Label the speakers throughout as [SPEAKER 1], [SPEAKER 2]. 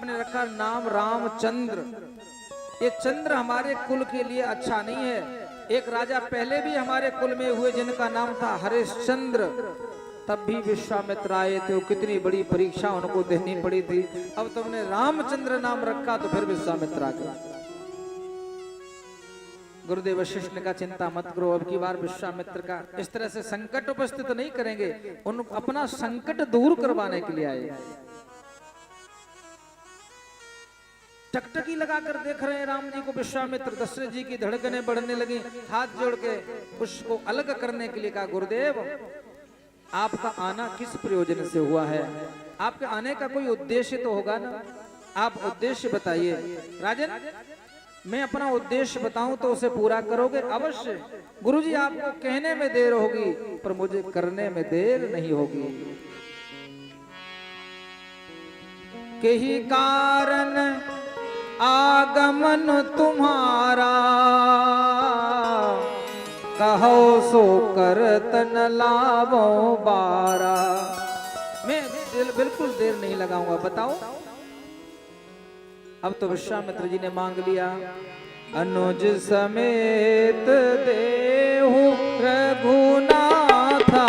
[SPEAKER 1] आपने रखा नाम रामचंद्र। ये चंद्र हमारे कुल के लिए अच्छा नहीं है। एक राजा पहले भी हमारे कुल में हुए जिनका नाम था हरिश्चंद्र, तब भी विश्वामित्र आए थे, कितनी बड़ी परीक्षा उनको देनी पड़ी थी। अब तुमने रामचंद्र नाम रखा तो फिर विश्वामित्र आ गया। गुरुदेव वशिष्ठ ने कहा चिंता मत करो, अब की बार विश्वामित्र का इस तरह से संकट उपस्थित नहीं करेंगे, उन अपना संकट दूर करवाने के लिए आए। टकटकी लगाकर देख रहे हैं राम जी को विश्वामित्र। दशरथ जी की धड़कनें बढ़ने लगी, हाथ जोड़ के उसको अलग करने के लिए कहा गुरुदेव आपका आना किस प्रयोजन से हुआ है? आपके आने का कोई उद्देश्य तो होगा ना, आप उद्देश्य बताइए। राजन मैं अपना उद्देश्य बताऊं तो उसे पूरा करोगे? अवश्य गुरुजी, आपको कहने में देर होगी पर मुझे करने में देर नहीं होगी। कही कारण आगमन तुम्हारा, कहो सो करतन लाभो बारा। मैं बिल्कुल देर नहीं लगाऊंगा, बताओ। अब तो विश्वामित्र जी ने मांग लिया, अनुज समेत देहु रघुनाथा,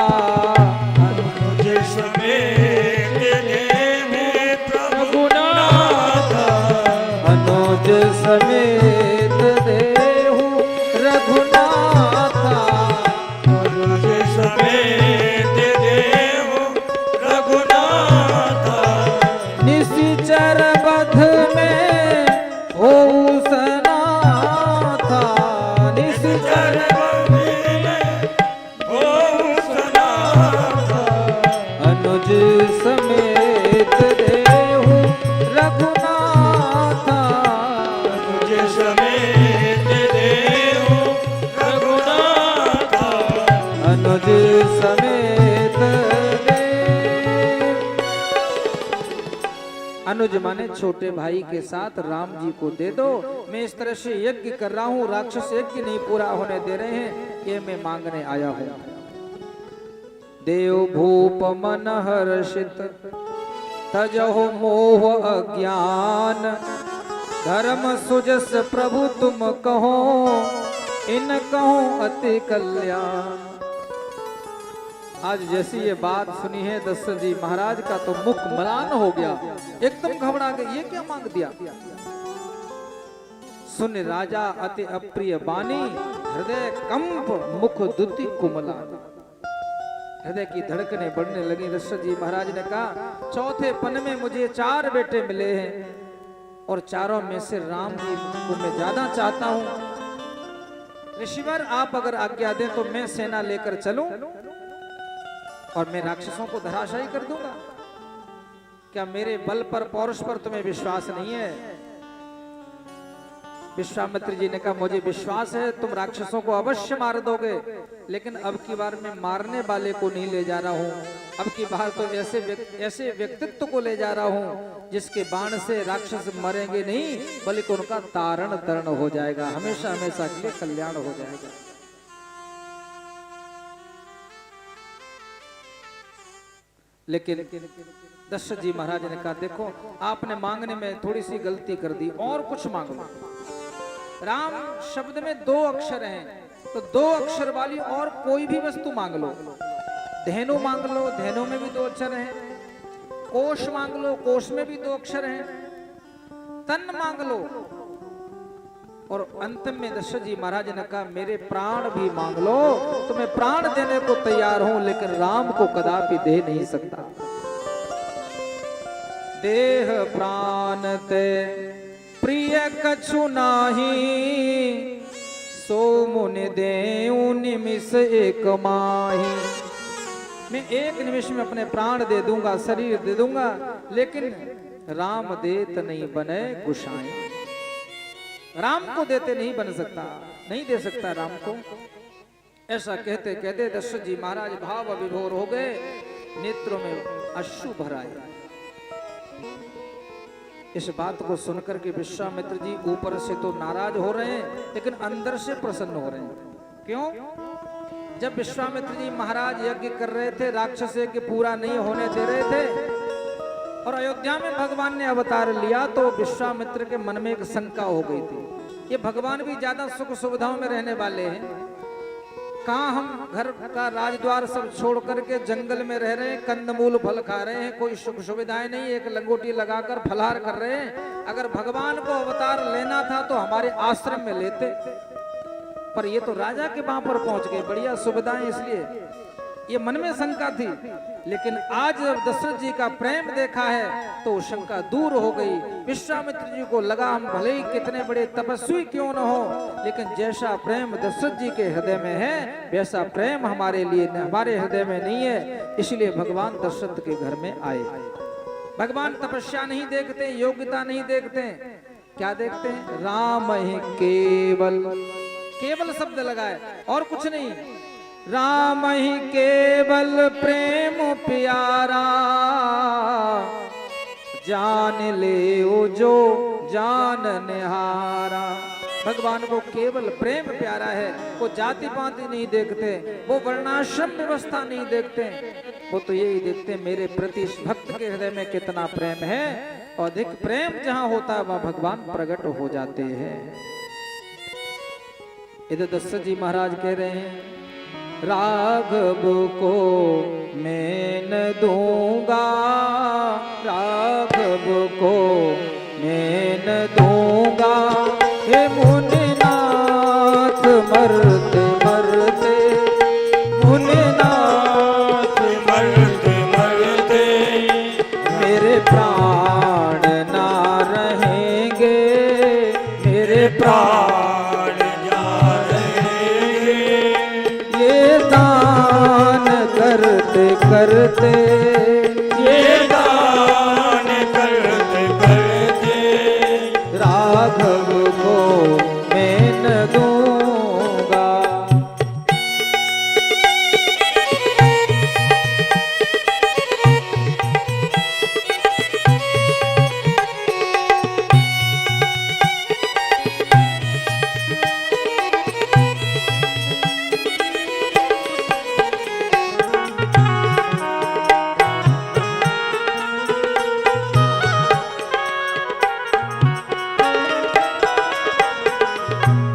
[SPEAKER 2] अनुज समेत देहु रघुनाथा,
[SPEAKER 1] अनुज समेत देहु रघुनाथा,
[SPEAKER 2] अनुज समेत देहु रघुनाथा,
[SPEAKER 1] निशिचर बध में हो सनाथा, निशिचर अनुज समेत देहु रघुनाथा,
[SPEAKER 2] अनुज समेत देहु रघुनाथा,
[SPEAKER 1] अनुज समेत अनुज माने छोटे भाई के साथ राम जी को दे दो। मैं इस तरह से यज्ञ कर रहा हूँ, राक्षस यज्ञ नहीं पूरा होने दे रहे हैं, ये मैं मांगने आया हूँ। देव भूप मन हर्षित तजहो मोह अज्ञान, धर्म सुजस प्रभु तुम कहो, इन कहो अति कल्याण। आज जैसी ये बात सुनी है दशरथ जी महाराज का तो मुख मलान हो गया, एकदम घबरा गए, ये क्या मांग दिया। सुन राजा अति अप्रिय बानी, हृदय कंप मुख दुति कुमलान। हृदय की धड़कनें बढ़ने लगी। दशरथ जी महाराज ने कहा चौथे पन में मुझे 4 बेटे मिले हैं और चारों में से राम जी को मैं ज्यादा चाहता हूं। ऋषिवर आप अगर आज्ञा दें तो मैं सेना लेकर चलूं और मैं राक्षसों को धराशायी कर दूंगा। क्या मेरे बल पर पौरुष पर तुम्हें विश्वास नहीं है? विश्वामित्र जी ने कहा मुझे विश्वास है, तुम राक्षसों को अवश्य मार दोगे, लेकिन अब की बार मैं मारने वाले को नहीं ले जा रहा हूं। अब की बार तो ऐसे व्यक्तित्व को ले जा रहा हूं जिसके बाण से राक्षस मरेंगे नहीं, बल्कि उनका तारण तरण हो जाएगा, हमेशा हमेशा के लिए कल्याण हो जाएगा। लेकिन दशरथ जी महाराज ने कहा देखो आपने मांगने में थोड़ी सी गलती कर दी, और कुछ मांग लो। राम शब्द में 2 अक्षर हैं, तो 2 अक्षर वाली और कोई भी वस्तु मांग लो। धेनु मांग लो, धेनु में भी 2 अक्षर हैं। कोश मांग लो, कोश में भी 2 अक्षर हैं। तन मांग लो, और अंत में दशरथ जी महाराज ने कहा मेरे प्राण भी मांग लो, तो मैं प्राण देने को तैयार हूं, लेकिन राम को कदापि दे नहीं सकता। देह प्राण ते प्रिय कछु नाही, सो मुनि देऊ निमिष एक माही। मैं 1 निमिष में अपने प्राण दे दूंगा, शरीर दे दूंगा, लेकिन राम देत नहीं बने गुसाई। राम को देते नहीं बन सकता, नहीं दे सकता राम को। ऐसा कहते कहते दशरथ जी महाराज भाव विभोर हो गए, नेत्रों में अश्रु भर आए। इस बात को सुनकर के विश्वामित्र जी ऊपर से तो नाराज हो रहे हैं, लेकिन अंदर से प्रसन्न हो रहे हैं। क्यों? जब विश्वामित्र जी महाराज यज्ञ कर रहे थे, राक्षस यज्ञ पूरा नहीं होने दे रहे थे, और अयोध्या में भगवान ने अवतार लिया तो विश्वामित्र के मन में एक शंका हो गई थी, ये भगवान भी ज्यादा सुख सुविधाओं में रहने वाले हैं, कहाँ हम घर का राजद्वार सब छोड़ करके जंगल में रह रहे हैं, कंदमूल फल खा रहे हैं, कोई सुख सुविधाएं नहीं, एक लंगोटी लगाकर फलाहार कर रहे हैं। अगर भगवान को अवतार लेना था तो हमारे आश्रम में लेते, पर ये तो राजा के वहां पर पहुंच गए, बढ़िया सुविधाएं, इसलिए ये मन में शंका थी। लेकिन आज जब दशरथ जी का प्रेम देखा है तो शंका दूर हो गई। विश्वामित्र जी को लगा हम भले ही कितने बड़े तपस्वी क्यों न हो, लेकिन जैसा प्रेम दशरथ जी के हृदय में है वैसा प्रेम हमारे लिए हमारे हृदय में नहीं है, इसलिए भगवान दशरथ के घर में आए। भगवान तपस्या नहीं देखते, योग्यता नहीं देखते, क्या देखते हैं? राम ही केवल, केवल शब्द लगाए और कुछ नहीं। राम ही केवल प्रेम प्यारा, जान ले ओ जो जान निहारा। भगवान को केवल प्रेम प्यारा है, वो जाति पाति नहीं देखते, वो वर्णाश्रम व्यवस्था नहीं देखते, वो तो यही देखते मेरे प्रति भक्त के हृदय में कितना प्रेम है, और अधिक प्रेम जहां होता है वहां भगवान प्रकट हो जाते हैं। इधर दशरथ जी महाराज कह रहे हैं, राघव को मैं न दूंगा, राघव को मैं न दूंगा, हे मुनिनाथ मरते मरते, मुनिनाथ
[SPEAKER 2] मरते मरते
[SPEAKER 1] मेरे प्राण ना रहेंगे, मेरे प्राण करते,
[SPEAKER 2] ये दान करते करते,
[SPEAKER 1] राघव को मैं न दूंगा।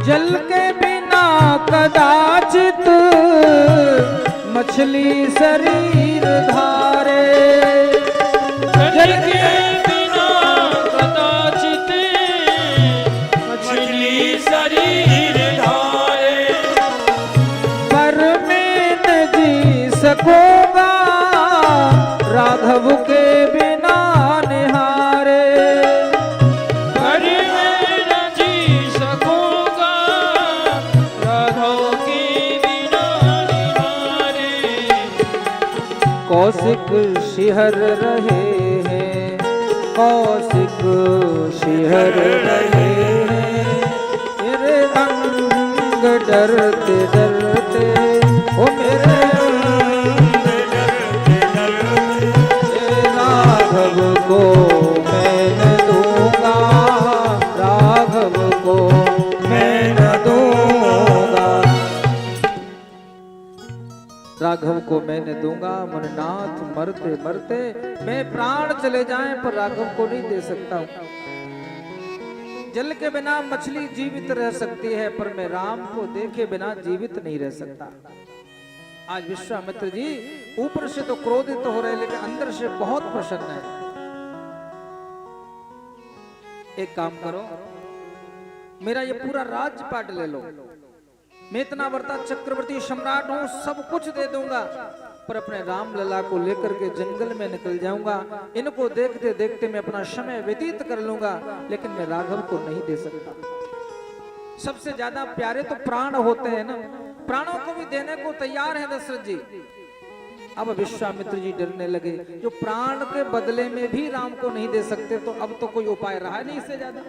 [SPEAKER 1] जल के बिना कदाचित मछली शरीर धारे,
[SPEAKER 2] जल के बिना कदाचित मछली शरीर धारे,
[SPEAKER 1] पर मैं न जी सकूंगा राघव के बिना निहारे। कौशिक शिहर रहे हैं, कौशिक शिहर रहे हैं, मेरे अंग डरते डरते, ओ मेरे अंग
[SPEAKER 2] डरते डरते,
[SPEAKER 1] राघव को मैं न दूंगा, राघव को मैं न दूंगा, राघव को मैंने दूंगा। मुनिनाथ मरते मरते, मैं प्राण चले जाएं पर राघव को नहीं दे सकता हूं। जल के बिना मछली जीवित रह सकती है, पर मैं राम को देखे बिना जीवित नहीं रह सकता। आज विश्वामित्र जी ऊपर से तो क्रोधित हो रहे, लेकिन अंदर से बहुत प्रसन्न है। एक काम करो, मेरा ये पूरा राज्यपाट ले लो, मैं इतना बड़ा चक्रवर्ती सम्राट हूं, सब कुछ दे दूंगा, पर अपने राम लला को लेकर के जंगल में निकल जाऊंगा, इनको देखते देखते मैं अपना समय व्यतीत कर लूंगा, लेकिन मैं राघव को नहीं दे सकता। सबसे ज्यादा प्यारे तो प्राण होते हैं ना, प्राणों को भी देने को तैयार है दशरथ जी। अब विश्वामित्र जी डरने लगे, जो प्राण के बदले में भी राम को नहीं दे सकते, तो अब तो कोई उपाय रहा नहीं इससे ज्यादा।